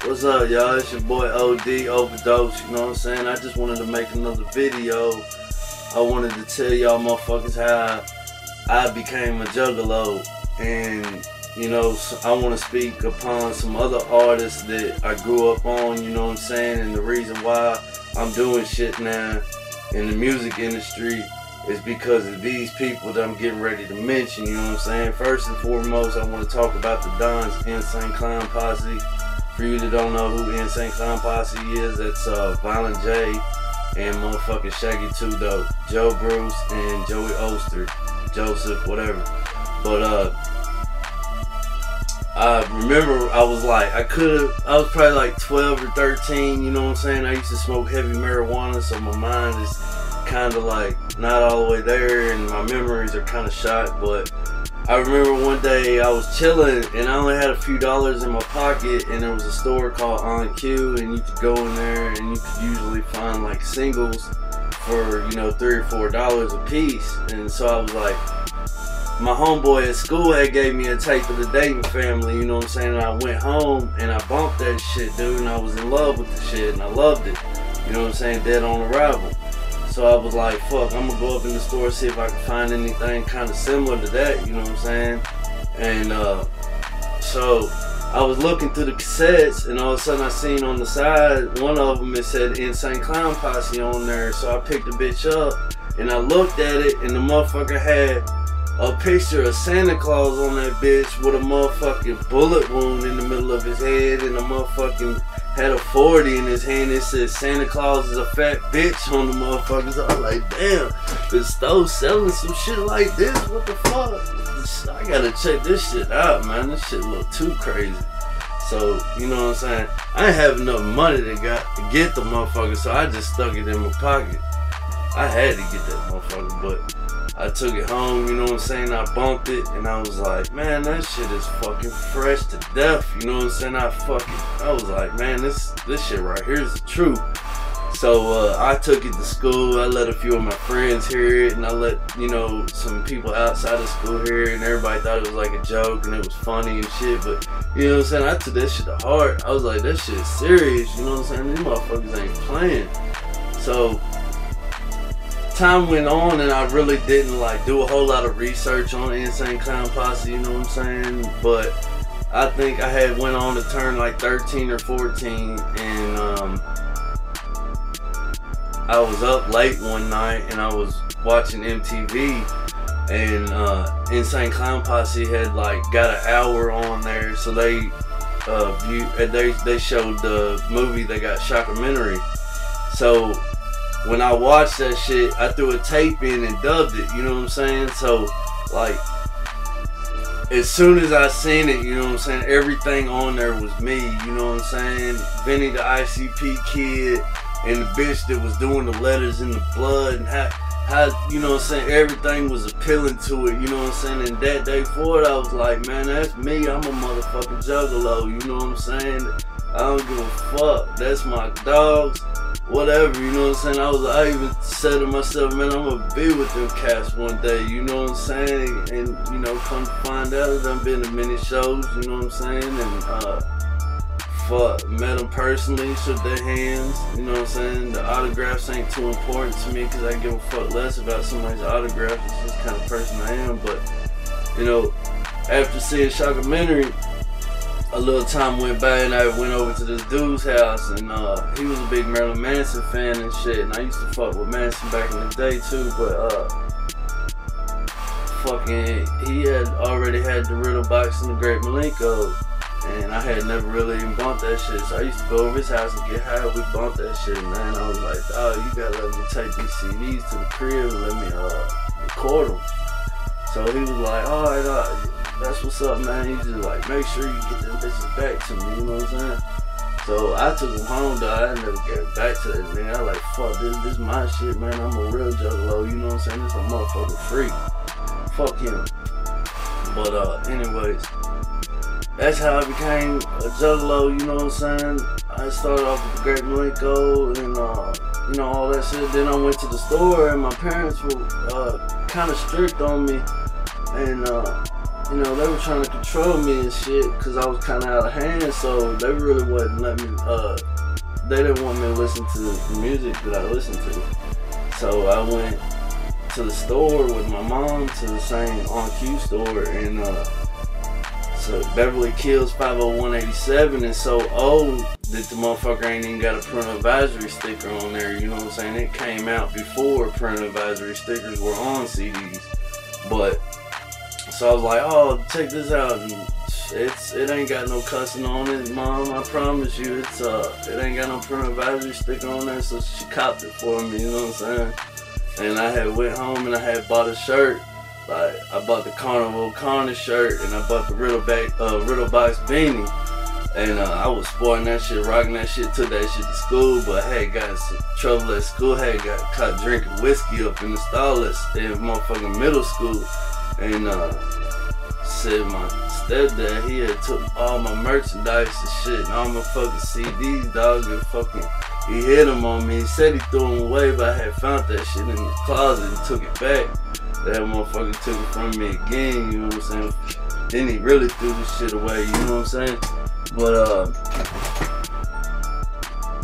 What's up, y'all? It's your boy OD Overdose, you know what I'm saying? I just wanted to make another video. I wanted to tell y'all motherfuckers how I became a juggalo, and you know, I want to speak upon some other artists that I grew up on, you know what I'm saying? And the reason why I'm doing shit now in the music industry is because of these people that I'm getting ready to mention, you know what I'm saying? First and foremost, I want to talk about the Don's Insane Clown Posse. For you that don't know who Insane Clown Posse is, it's Violent J and motherfucking Shaggy 2 Dope, Joe Bruce and Joey Oster, Joseph, whatever. But I remember I was probably like 12 or 13, you know what I'm saying? I used to smoke heavy marijuana, so my mind is kind of like not all the way there and my memories are kind of shot. But I remember one day I was chilling and I only had a few dollars in my pocket, and there was a store called On Q, and you could go in there and you could usually find like singles for, you know, $3 or $4 a piece. And so I was like, my homeboy at school had gave me a tape of the Dayton Family, you know what I'm saying? And I went home and I bumped that shit, dude, and I was in love with the shit and I loved it, you know what I'm saying? Dead on Arrival. So I was like, fuck, I'm gonna go up in the store, see if I can find anything kind of similar to that, you know what I'm saying? And so I was looking through the cassettes, and all of a sudden I seen on the side, one of them, it said Insane Clown Posse on there. So I picked the bitch up and I looked at it, and the motherfucker had a picture of Santa Claus on that bitch with a motherfucking bullet wound in the middle of his head, and a motherfucking had a 40 in his hand. It said Santa Claus is a fat bitch on the motherfuckers. I was like, damn, the store selling some shit like this? What the fuck? I gotta check this shit out, man. This shit look too crazy. So, you know what I'm saying? I didn't have enough money to get the motherfucker, so I just stuck it in my pocket. I had to get that motherfucker, but I took it home, you know what I'm saying? I bumped it, and I was like, man, that shit is fucking fresh to death, you know what I'm saying? I was like, man, this shit right here is the truth. So I took it to school. I let a few of my friends hear it, and I let, you know, some people outside of school hear it, and everybody thought it was like a joke and it was funny and shit. But you know what I'm saying? I took that shit to heart. I was like, that shit is serious, you know what I'm saying? These motherfuckers ain't playing. So time went on, and I really didn't like do a whole lot of research on Insane Clown Posse, you know what I'm saying? But I think I had went on to turn like 13 or 14, and I was up late one night and I was watching MTV, and Insane Clown Posse had like got an hour on there, so they showed the movie. They got shockumentary. So when I watched that shit, I threw a tape in and dubbed it, you know what I'm saying? So like, as soon as I seen it, you know what I'm saying, everything on there was me, you know what I'm saying? Vinny the ICP kid, and the bitch that was doing the letters in the blood, and how you know what I'm saying, everything was appealing to it, you know what I'm saying? And that day forward, I was like, man, that's me. I'm a motherfucking juggalo, you know what I'm saying? I don't give a fuck. That's my dogs, whatever, you know what I'm saying? I even said to myself, man, I'm gonna be with them cats one day, you know what I'm saying? And you know, come to find out, I've been to many shows, you know what I'm saying? And met them personally, shook their hands, you know what I'm saying? The autographs ain't too important to me, because I give a fuck less about somebody's autograph. It's just the kind of person I am. But you know, after seeing shockumentary, a little time went by, and I went over to this dude's house, and he was a big Marilyn Manson fan and shit, and I used to fuck with Manson back in the day too, but he had already had the Riddle box and the Great Malenko, and I had never really even bumped that shit, so I used to go over his house and get high. We bumped that shit, man. I was like, oh, you gotta let me take these CDs to the crib and let me record them. So he was like, alright, that's what's up, man. He just like, make sure you get them bitches back to me, you know what I'm saying? So I took them home, dog. I never gave back to that nigga. I was like, fuck, this my shit, man. I'm a real juggalo, you know what I'm saying? This a motherfucking freak. Fuck him. But anyways, that's how I became a juggalo, you know what I'm saying? I started off with the Great Malenko and you know, all that shit. Then I went to the store, and my parents were kind of strict on me, and you know, they were trying to control me and shit because I was kind of out of hand, so they really wasn't letting me, they didn't want me to listen to the music that I listened to. So I went to the store with my mom, to the same on-cue store, and so Beverly Hills 50187 is so old that the motherfucker ain't even got a parental advisory sticker on there, you know what I'm saying? It came out before parental advisory stickers were on CDs. But, so I was like, oh, check this out. And it ain't got no cussing on it, Mom, I promise you. It ain't got no parental advisory sticker on there, so she copped it for me, you know what I'm saying? And I had went home and I had bought a shirt. Like, I bought the Carnival Carnage shirt and I bought the Riddle Box beanie. And I was sporting that shit, rocking that shit, took that shit to school, but I had got some trouble at school, had got caught drinking whiskey up in the stall in motherfucking middle school. And said my stepdad, he had took all my merchandise and shit and all my fucking CDs, dog, and fucking, he hit them on me. He said he threw them away, but I had found that shit in the closet and took it back. That motherfucker took it from me again, you know what I'm saying? Then he really threw this shit away, you know what I'm saying? But,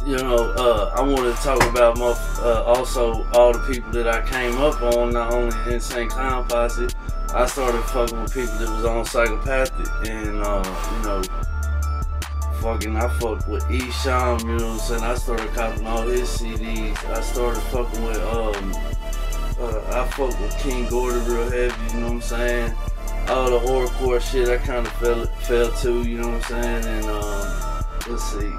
you know, I wanted to talk about also all the people that I came up on, not only in St. Clown Posse. I started fucking with people that was on Psychopathic, and, you know, fucking, I fucked with Esham, you know what I'm saying? I started copping all his CDs. I started fucking with, I fucked with King Gordy real heavy, you know what I'm saying? All the horrorcore shit I kind of fell to, you know what I'm saying? And let's see,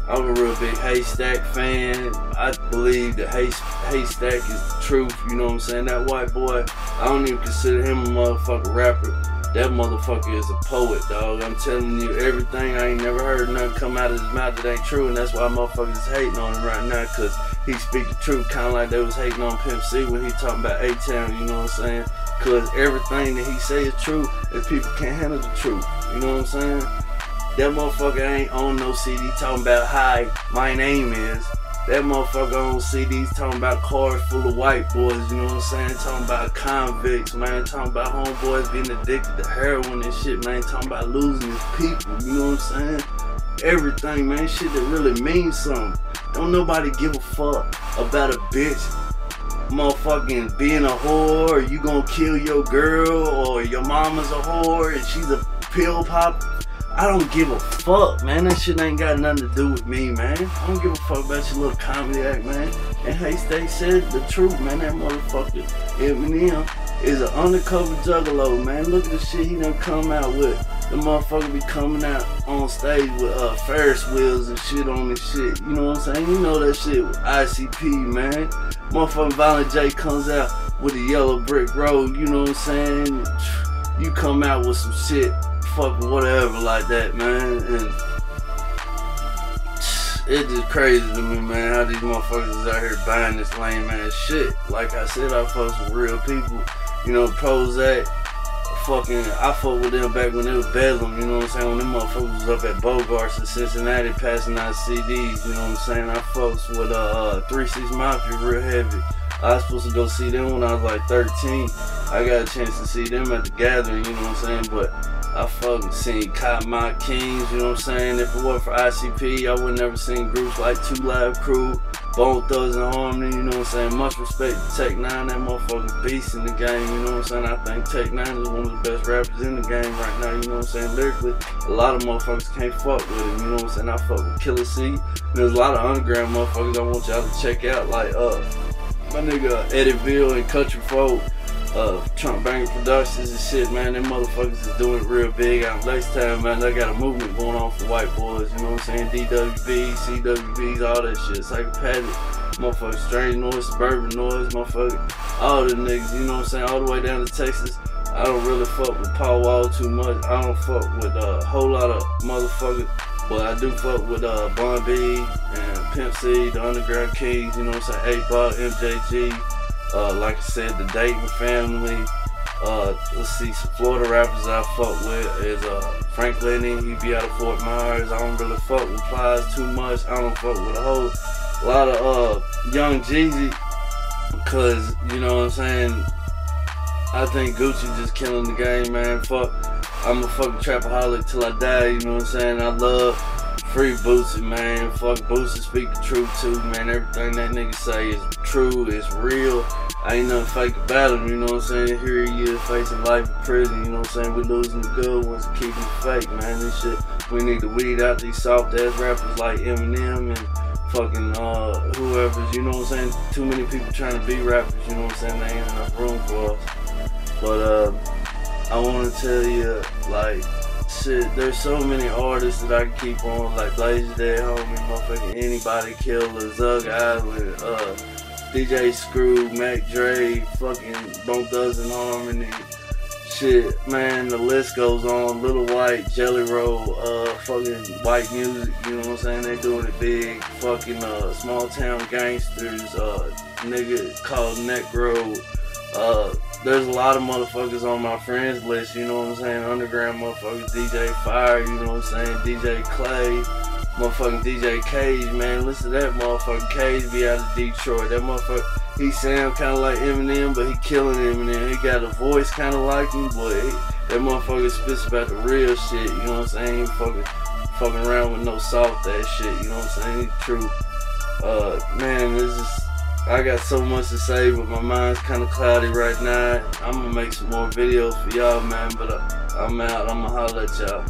I'm a real big Haystack fan. I believe that Haystack is the truth, you know what I'm saying? That white boy, I don't even consider him a motherfucking rapper. That motherfucker is a poet, dog. I'm telling you everything. I ain't never heard nothing come out of his mouth that ain't true, and that's why motherfuckers is hating on him right now, cause he speak the truth, kind of like they was hating on Pimp C when he talking about A-Town, you know what I'm saying? Cause everything that he say is true, and people can't handle the truth, you know what I'm saying? That motherfucker ain't on no CD talking about hi, my name is. That motherfucker on CDs talking about cars full of white boys, you know what I'm saying? Talking about convicts, man. Talking about homeboys being addicted to heroin and shit, man. Talking about losing his people, you know what I'm saying? Everything, man. Shit that really means something. Don't nobody give a fuck about a bitch motherfucking being a whore, or you gonna kill your girl, or your mama's a whore and she's a pill pop. I don't give a fuck, man. That shit ain't got nothing to do with me, man. I don't give a fuck about your little comedy act, man. And Haystack said the truth, man. That motherfucker, Eminem, is an undercover juggalo, man. Look at the shit he done come out with. The motherfucker be coming out on stage with Ferris wheels and shit on this shit. You know what I'm saying? You know that shit with ICP, man. Motherfucking Violent J comes out with a yellow brick road, you know what I'm saying? You come out with some shit, fucking whatever like that, man. And it's just crazy to me, man, how these motherfuckers is out here buying this lame ass shit. Like I said, I fuck with real people. You know, Prozac, I fucked with them back when it was Bedlam, you know what I'm saying? When them motherfuckers was up at Bogarts in Cincinnati passing out CDs, you know what I'm saying? I fucks with 3 6 Mafia real heavy. I was supposed to go see them when I was like 13. I got a chance to see them at the Gathering, you know what I'm saying? But I fucking seen Cotton Mouth Kings, you know what I'm saying? If it wasn't for ICP, I would never seen groups like 2 Live Crew, Bone Thugs and Harmony, you know what I'm saying? Much respect to Tech 9, that motherfucking beast in the game, you know what I'm saying? I think Tech 9 is one of the best rappers in the game right now, you know what I'm saying? Lyrically, a lot of motherfuckers can't fuck with him, you know what I'm saying? I fuck with Killer C, and there's a lot of underground motherfuckers I want y'all to check out, like my nigga Eddyville and Country Folk, Trump Banger Productions and shit, man. Them motherfuckers is doing it real big out in Lexington, man. They got a movement going on for white boys, you know what I'm saying? DWB, CWBs, all that shit. Psychopathic, motherfucker, Strange Noise, Suburban Noise, motherfucker, all the niggas, you know what I'm saying? All the way down to Texas. I don't really fuck with Paul Wall too much. I don't fuck with a whole lot of motherfuckers, but I do fuck with Bun B and Pimp C, the Underground Kings, you know what I'm saying? 8-Ball, MJG. Like I said, the Dayton family. Let's see, some Florida rappers I fuck with is Frank Lenny. He be out of Fort Myers. I don't really fuck with Plies too much. I don't fuck with a whole lot of Young Jeezy, because you know what I'm saying, I think Gucci just killing the game, man. Fuck, I'm a fucking trapaholic till I die, you know what I'm saying? I love free Boosie, man. Fuck Boosie, speak the truth too, man. Everything that nigga say is true, it's real. I ain't nothing fake about him, you know what I'm saying? Here he is facing life in prison, you know what I'm saying? We losing the good ones and keeping it fake, man. This shit, we need to weed out these soft ass rappers like Eminem and fucking whoever's, you know what I'm saying? Too many people trying to be rappers, you know what I'm saying? There ain't enough room for us. But I want to tell you, like, shit, there's so many artists that I can keep on, like Blaze Dead, homie, motherfucking Anybody Killer, Zug Island, DJ Screw, Mac Dre, fucking Bone Thugs and Harmony, shit, man, the list goes on. Little White, Jelly Roll, fucking White Music, you know what I'm saying? They doing it big. Fucking Small Town Gangsters, nigga called Necro. There's a lot of motherfuckers on my friends list, you know what I'm saying? Underground motherfuckers, DJ Fire, you know what I'm saying? DJ Clay, motherfucking DJ Cage, man. Listen to that motherfucking Cage be out of Detroit. That motherfucker, he sound kind of like Eminem, but he killing Eminem. He got a voice kind of like him, but that motherfucker spits about the real shit, you know what I'm saying? He ain't fucking around with no soft ass shit, you know what I'm saying? He's true. Man, this is, I got so much to say, but my mind's kind of cloudy right now. I'm gonna make some more videos for y'all, man, but I'm out. I'm gonna holler at y'all.